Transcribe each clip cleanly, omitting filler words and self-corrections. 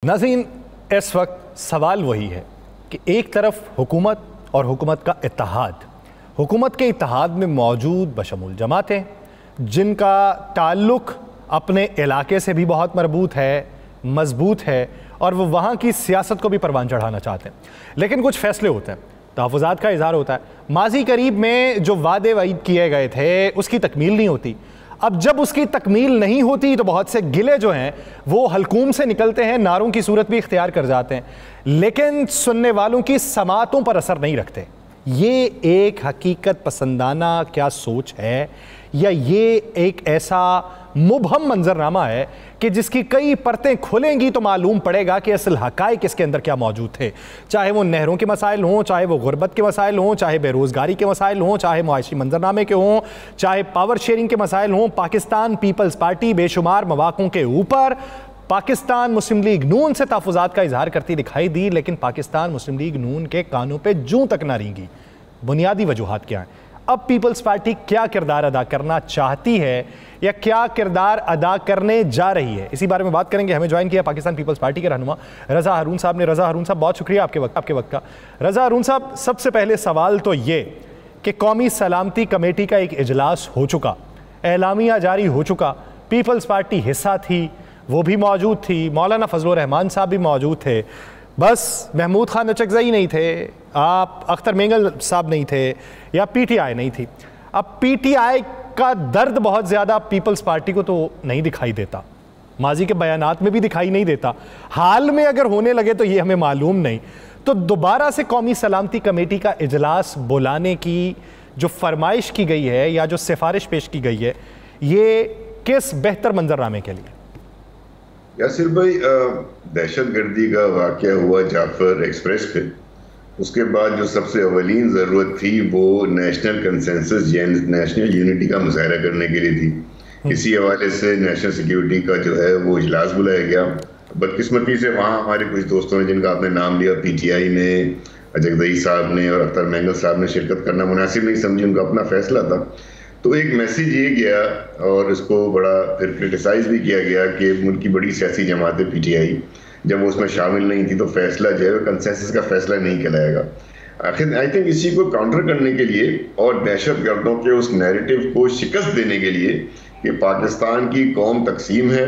नाज़रीन, इस वक्त सवाल वही है कि एक तरफ हुकूमत और हुकूमत का इत्तेहाद, हुकूमत के इत्तेहाद में मौजूद बशमूल जमातें जिनका ताल्लुक़ अपने इलाके से भी बहुत मज़बूत है और वो वहाँ की सियासत को भी परवान चढ़ाना चाहते हैं, लेकिन कुछ फ़ैसले होते हैं, तहफ़्फ़ुज़ात का इज़हार होता है। माज़ी करीब में जो वादे वईद किए गए थे उसकी तकमील नहीं होती। अब जब उसकी तकमील नहीं होती तो बहुत से गिले जो हैं वो हलकूम से निकलते हैं, नारों की सूरत भी इख्तियार कर जाते हैं, लेकिन सुनने वालों की समातों पर असर नहीं रखते। ये एक हकीकत पसंदाना क्या सोच है या ये एक ऐसा मुबहम मंजरनामा है कि जिसकी कई परतें खुलेंगी तो मालूम पड़ेगा कि असल हकायक इसके अंदर क्या मौजूद थे, चाहे वो नहरों के मसाइल हों, चाहे वो गुर्बत के मसाइल हों, चाहे बेरोज़गारी के मसाइल हों, चाहे मुआशी मंजरनामे के हों, चाहे पावर शेयरिंग के मसाइल हों। पाकिस्तान पीपल्स पार्टी बेशुमार मवाक़ों के ऊपर पाकिस्तान मुस्लिम लीग नून से तहफ़्फ़ुज़ात का इजहार करती दिखाई दी, लेकिन पाकिस्तान मुस्लिम लीग नून के कानों पर जूं तक ना रेंगी। बुनियादी वजूहात क्या हैं? अब पीपल्स पार्टी क्या किरदार अदा करना चाहती है या क्या किरदार अदा करने जा रही है, इसी बारे में बात करेंगे। हमें ज्वाइन किया पाकिस्तान पीपल्स पार्टी के रहनुमा रज़ा हारून साहब ने। रज़ा हारून साहब, बहुत शुक्रिया आपके वक्त का। रज़ा हारून साहब, सबसे पहले सवाल तो ये कि कौमी सलामती कमेटी का एक इजलास हो चुका, एलामिया जारी हो चुका, पीपल्स पार्टी हिस्सा थी, वो भी मौजूद थी, मौलाना फजलुर रहमान साहब भी मौजूद थे, बस महमूद खान अचकज़ई नहीं थे, आप अख्तर मेंगल साहब नहीं थे या पीटीआई नहीं थी। अब पीटीआई का दर्द बहुत ज़्यादा पीपल्स पार्टी को तो नहीं दिखाई देता, माजी के बयानात में भी दिखाई नहीं देता, हाल में अगर होने लगे तो ये हमें मालूम नहीं। तो दोबारा से कौमी सलामती कमेटी का इजलास बुलाने की जो फरमाइश की गई है या जो सिफारिश पेश की गई है, ये किस बेहतर मंजरनामे के लिए? यासिर भाई, दहशतगर्दी का वाक़या हुआ जाफर एक्सप्रेस पे, उसके बाद जो सबसे अवलीन ज़रूरत थी वो नेशनल कंसेंसस या नेशनल यूनिटी का मुजाहरा करने के लिए थी। इसी हवाले से नेशनल सिक्योरिटी का जो है वो इजलास बुलाया गया। बदकिस्मती से वहाँ हमारे कुछ दोस्तों ने, जिनका आपने नाम लिया, पीटीआई ने, अचकज़ई साहब ने और अख्तर मेंगल साहब ने शिरकत करना मुनासिब नहीं समझी, उनका अपना फैसला था। तो एक मैसेज ये गया और इसको बड़ा फिर क्रिटिसाइज भी किया गया कि मुल्क की बड़ी सियासी जमात है पीटीआई, जब वो उसमें शामिल नहीं थी तो फैसला जो है कंसेंसस का फैसला नहीं कहलाएगा। आखिर आई थिंक इसी को काउंटर करने के लिए और दहशत गर्दों के उस नैरेटिव को शिकस्त देने के लिए कि पाकिस्तान की कौम तकसीम है,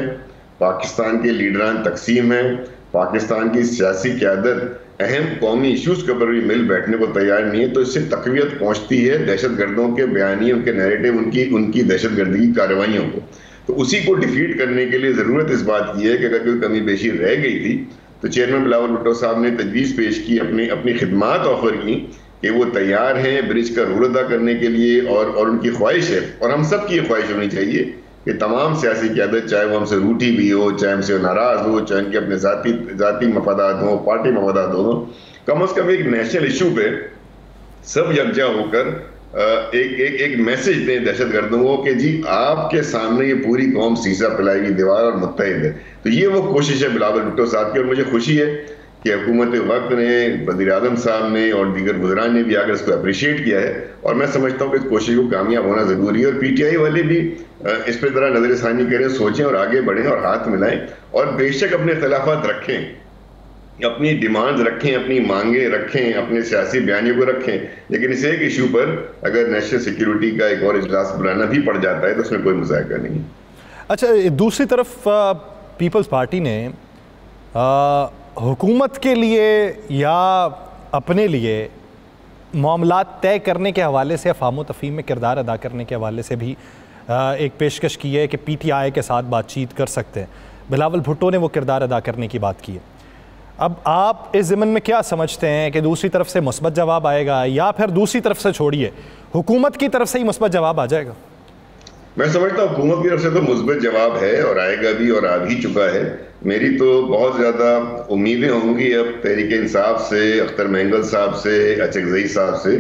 पाकिस्तान के लीडरान तकसीम है, पाकिस्तान की सियासी क़यादत अहम कौमी इशूज़ के ऊपर भी मिल बैठने को तैयार नहीं है, तो इससे तक़वियत पहुँचती है दहशत गर्दों के बयानी, उनके नैरेटिव, उनकी दहशत गर्दी की कार्रवाइयों को। तो उसी को डिफीट करने के लिए ज़रूरत इस बात की है कि अगर कोई कमी बेशी रह गई थी तो चेयरमैन बिलावल भुट्टो साहब ने तजवीज़ पेश की, अपनी खिदमात ऑफ़र की कि वो तैयार हैं ब्रिज का रोल अदा करने के लिए, और उनकी ख्वाहिश है और हम सब की ये ख्वाहिश होनी चाहिए कि तमाम सियासी क़यादत, चाहे वो हमसे रूठी भी हो, चाहे हमसे नाराज़ हो, चाहे उनके अपने ज़ाती मफादात हों, पार्टी मफादात हों, कम अज़ कम एक नेशनल इशू पे सब यकजा होकर एक मैसेज दें दहशत गर्दों को कि जी आपके सामने ये पूरी कौम सीसा पिलाएगी दीवार और मुत्तहिद है। तो ये वो कोशिश है बिलावल भुट्टो साहब की, और मुझे खुशी है कि हुकूमत वक्त ने, वज़ीर आज़म साहब ने और दीगर गुज़रान ने भी आकर इसको अप्रिशिएट किया है, और मैं समझता हूँ कि इस कोशिश को कामयाब होना ज़रूरी है। और पीटीआई वाले भी इस पर ज़रा नज़रसानी करें, सोचें और आगे बढ़ें और हाथ मिलाएं, और बेशक अपने इख्तिलाफ़ात रखें, अपनी डिमांड्स रखें, अपनी मांगे रखें, अपने सियासी बयानियों को रखें, लेकिन इस एक इशू पर अगर नेशनल सिक्योरिटी का एक और इजलास बुलाना भी पड़ जाता है तो उसमें कोई मज़ाक़ नहीं है। अच्छा, दूसरी तरफ पीपल्स पार्टी ने हुकूमत के लिए या अपने लिए मामलात तय करने के हवाले से, अफ़ाम तफ़हीम में किरदार अदा करने के हवाले से भी एक पेशकश की है कि पीटीआई के साथ बातचीत कर सकते हैं। बिलावल भुट्टो ने वो किरदार अदा करने की बात की है। अब आप इस ज़मन में क्या समझते हैं कि दूसरी तरफ से मुस्बत जवाब आएगा या फिर दूसरी तरफ से छोड़िए हुकूमत की तरफ से ही मुस्बत जवाब आ जाएगा? मैं समझता हूँ हुकूमत की तरफ से तो मुस्बत जवाब है और आएगा भी और आ भी चुका है। मेरी तो बहुत ज़्यादा उम्मीदें होंगी अब तहरीक इंसाफ से, अख्तर मेंगल साहब से, अचकज़ई साहब से,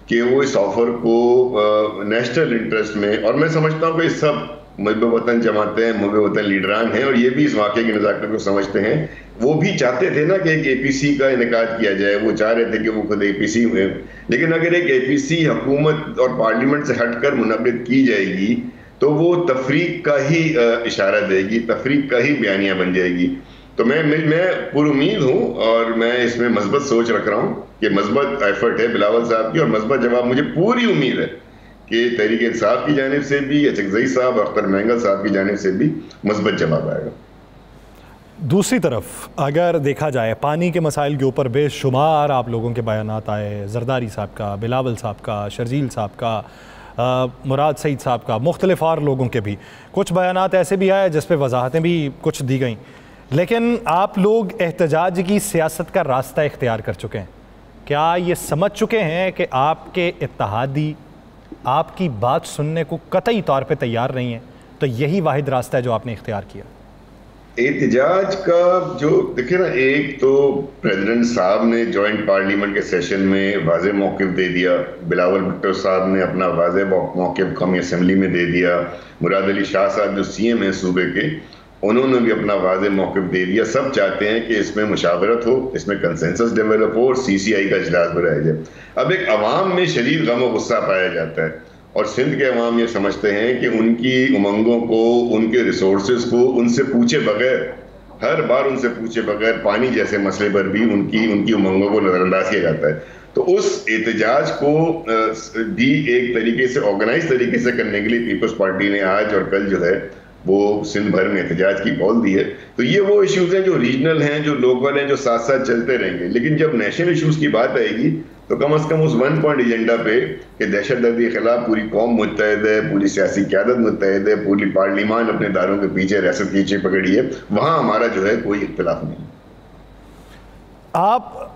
कि वो इस ऑफ़र को नेशनल इंटरेस्ट में, और मैं समझता हूँ कि सब मुहब्ब वतन जमातें, मुहब्ब वतन लीडरान हैं और ये भी इस वाक़े की नज़ाकत को समझते हैं। वो भी चाहते थे ना कि एक एपीसी का इनेकाद किया जाए, वो चाह रहे थे कि वो खुद एपीसी हुए, लेकिन अगर एक एपीसी हुकूमत और पार्लियामेंट से हटकर मुनक़्क़िद की जाएगी तो वो तफरीक का ही इशारा देगी, तफरीक का ही बयानिया बन जाएगी। तो मैं पूरी उम्मीद हूँ और मैं इसमें मस्बत सोच रख रहा हूँ कि मस्बत एफर्ट है बिलावल साहब की, और मस्बत जवाब मुझे पूरी उम्मीद है कि तहरीक इंसाफ की जानिब से भी, चकजई साहब, अख्तर मेंगल साहब की जानिब से भी मस्बत जवाब आएगा। दूसरी तरफ अगर देखा जाए पानी के मसाइल के ऊपर बेशुमार आप लोगों के बयानात आए, जरदारी साहब का, बिलावल साहब का, शर्जील साहब का, मुराद सईद साहब का, मुख्तलिफ और लोगों के भी कुछ बयानात ऐसे भी आए जिस पे वजाहतें भी कुछ दी गई। लेकिन आप लोग एहतजाज की सियासत का रास्ता इख्तियार कर चुके हैं। क्या ये समझ चुके हैं कि आपके इत्तेहादी आपकी बात सुनने को कतई तौर पे तैयार नहीं है, तो यही वाहिद रास्ता है जो आपने इख्तियार किया? एहतजाज का जो देखिए ना, एक तो प्रेसिडेंट साहब ने जॉइंट पार्लियामेंट के सेशन में वाज़ेह मौक़िफ़ दे दिया, बिलावल भुट्टो साहब ने अपना वाज़ेह मौक़िफ़ कौमी असम्बली में दे दिया, मुराद अली शाह साहब जो CM हैं सूबे के, उन्होंने भी अपना वाज़ेह मौक़िफ़ दे दिया। सब चाहते हैं कि इसमें मुशावरत हो, इसमें कंसेंसस डेवलप हो और CCI का इजलास बुलाया जाए। अब एक अवाम में शदीद गम और गुस्सा पाया जाता है और सिंध के अवाम ये समझते हैं कि उनकी उमंगों को, उनके रिसोर्सेज को उनसे पूछे बगैर, हर बार उनसे पूछे बगैर पानी जैसे मसले पर भी उनकी उमंगों को नज़रअंदाज किया जाता है। तो उस एहतजाज को भी एक तरीके से ऑर्गेनाइज तरीके से करने के लिए पीपल्स पार्टी ने आज और कल जो है वो सिंध भर में एहतजाज की कॉल दी है। तो ये वो इश्यूज हैं जो रीजनल हैं, जो लोकल हैं, जो साथ साथ चलते रहेंगे। लेकिन जब नेशनल इश्यूज की बात आएगी तो कम से कम उस 1 पॉइंट एजेंडा पे कि दहशतगर्दी के खिलाफ पूरी कौम मुत्तहद है, पूरी सियासी क़यादत मुत्तहद है, पूरी पार्लियामान अपने दारों के पीछे रियासत की पीछे पकड़ी है, वहाँ हमारा जो है कोई इख्तिलाफ नहीं। आप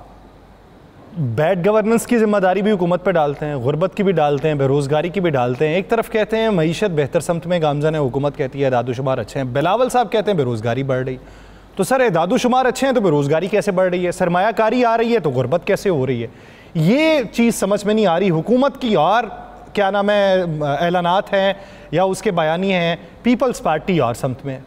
बैड गवर्नेंस की जिम्मेदारी भी हुकूमत पे डालते हैं, गुर्बत की भी डालते हैं, बेरोज़गारी की भी डालते हैं। एक तरफ कहते हैं मईशत बेहतर समत में गामज़न है, हुकूमत कहती है दादोशुमार अच्छे हैं, बिलावल साहब कहते हैं बेरोज़गारी बढ़ रही। तो सर दादोशुमार अच्छे हैं तो बेरोज़गारी कैसे बढ़ रही है? सरमायाकारी आ रही है तो गुर्बत कैसे हो रही है? ये चीज़ समझ में नहीं आ रही हुकूमत की। और क्या नाम है, ऐलानात हैं या उसके बयानिए हैं, पीपल्स पार्टी और समत में।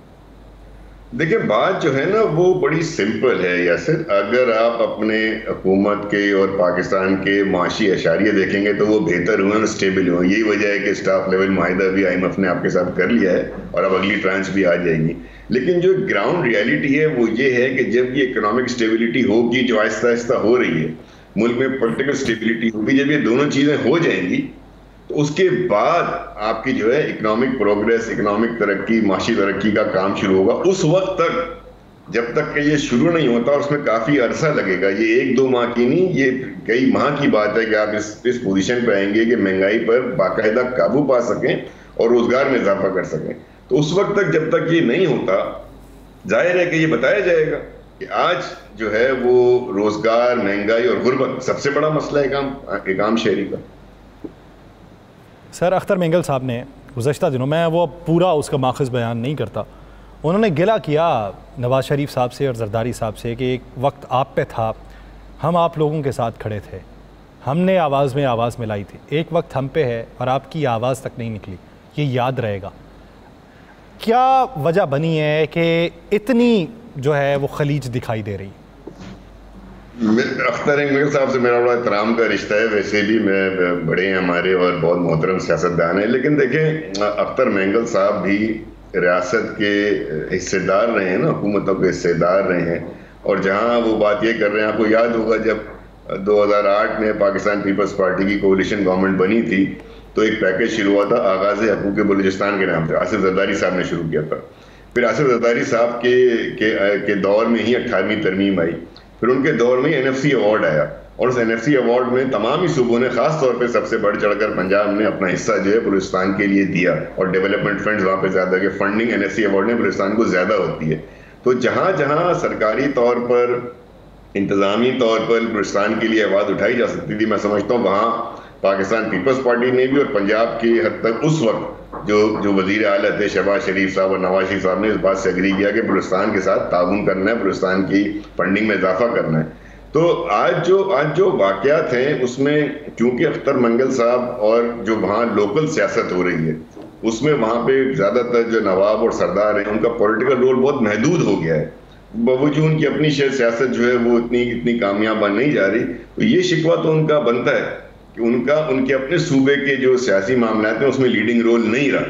देखिए बात जो है ना वो बड़ी सिंपल है यासिर। अगर आप अपने हुकूमत के और पाकिस्तान के माशी अशारिये देखेंगे तो वो बेहतर हुए और स्टेबल हुए। यही वजह है कि स्टाफ लेवल माहिदा भी IMF ने आपके साथ कर लिया है और अब अगली ट्रांच भी आ जाएगी। लेकिन जो ग्राउंड रियलिटी है वो ये है कि जब ये इकोनॉमिक स्टेबिलिटी होगी जो आहिस्ता आहिस्ता हो रही है, मुल्क में पॉलिटिकल स्टेबिलिटी होगी, जब ये दोनों चीज़ें हो जाएंगी तो उसके बाद आपकी जो है इकोनॉमिक प्रोग्रेस, इकोनॉमिक तरक्की, माशी तरक्की का काम शुरू होगा। उस वक्त तक जब तक कि ये शुरू नहीं होता और उसमें काफ़ी अरसा लगेगा, ये 1-2 माह की नहीं, ये कई माह की बात है कि आप इस पोजीशन पे आएंगे कि महंगाई पर बाकायदा काबू पा सकें और रोजगार में इजाफा कर सकें। तो उस वक्त तक जब तक ये नहीं होता, जाहिर है कि ये बताया जाएगा कि आज जो है वो रोजगार, महंगाई और गुर्बत सबसे बड़ा मसला है एक आम शहरी का। सर अख्तर मेंगल साहब ने गुज़श्ता दिनों में, वो पूरा उसका माखज़ बयान नहीं करता, उन्होंने गिला किया नवाज़ शरीफ साहब से और जरदारी साहब से कि एक वक्त आप पे था, हम आप लोगों के साथ खड़े थे, हमने आवाज़ में आवाज़ मिलाई थी, एक वक्त हम पे है और आपकी आवाज़ तक नहीं निकली, ये याद रहेगा। क्या वजह बनी है कि इतनी जो है वो खलीज दिखाई दे रही? अख्तर मेंगल साहब से मेरा बड़ा एहतराम का रिश्ता है, वैसे भी मैं बड़े हैं हमारे और बहुत मोहतरम सियासतदान हैं। लेकिन देखें अख्तर मेंगल साहब भी रियासत के हिस्सेदार रहे हैं ना, हुकूमतों के हिस्सेदार रहे हैं। और जहाँ वो बात ये कर रहे हैं, आपको याद होगा जब 2008 में पाकिस्तान पीपल्स पार्टी की कोalition गवर्नमेंट बनी थी तो एक पैकेज शुरू हुआ था आगाज़ हकूक़ बलूचिस्तान के नाम से, आसिफ जरदारी साहब ने शुरू किया था। फिर आसिफ जरदारी साहब के दौर में ही 18वीं तरमीम आई, फिर उनके दौर में NFC अवार्ड आया और उस NFC अवार्ड में तमाम ही सूबों ने, खास तौर पे सबसे बढ़ चढ़कर पंजाब ने अपना हिस्सा जो है बलूचिस्तान के लिए दिया और डेवलपमेंट फंड्स वहाँ पे ज़्यादा के फंडिंग NFC अवार्ड में बलूचिस्तान को ज़्यादा होती है। तो जहाँ जहाँ सरकारी तौर पर, इंतज़ामी तौर पर बलूचिस्तान के लिए आवाज़ उठाई जा सकती थी, मैं समझता हूँ वहाँ पाकिस्तान पीपल्स पार्टी ने भी और पंजाब की हद तक उस वक्त जो वज़ीर आला थे शहबाज शरीफ साहब और नवाज शरीफ साहब ने इस बात से एग्री किया कि बलूचिस्तान के साथ ताउन करना है, बलूचिस्तान की फंडिंग में इजाफा करना है। तो आज जो वाक़यात हैं उसमें चूंकि अख्तर मेंगल साहब और जो वहाँ लोकल सियासत हो रही है उसमें वहाँ पे ज़्यादातर जो नवाब और सरदार हैं उनका पॉलिटिकल रोल बहुत महदूद हो गया है, बावजूद उनकी अपनी सियासत जो है वो इतनी कामयाब नहीं जा रही। तो ये शिकवा तो उनका बनता है कि उनके अपने सूबे के जो सियासी मामलात हैं उसमें लीडिंग रोल नहीं रहा।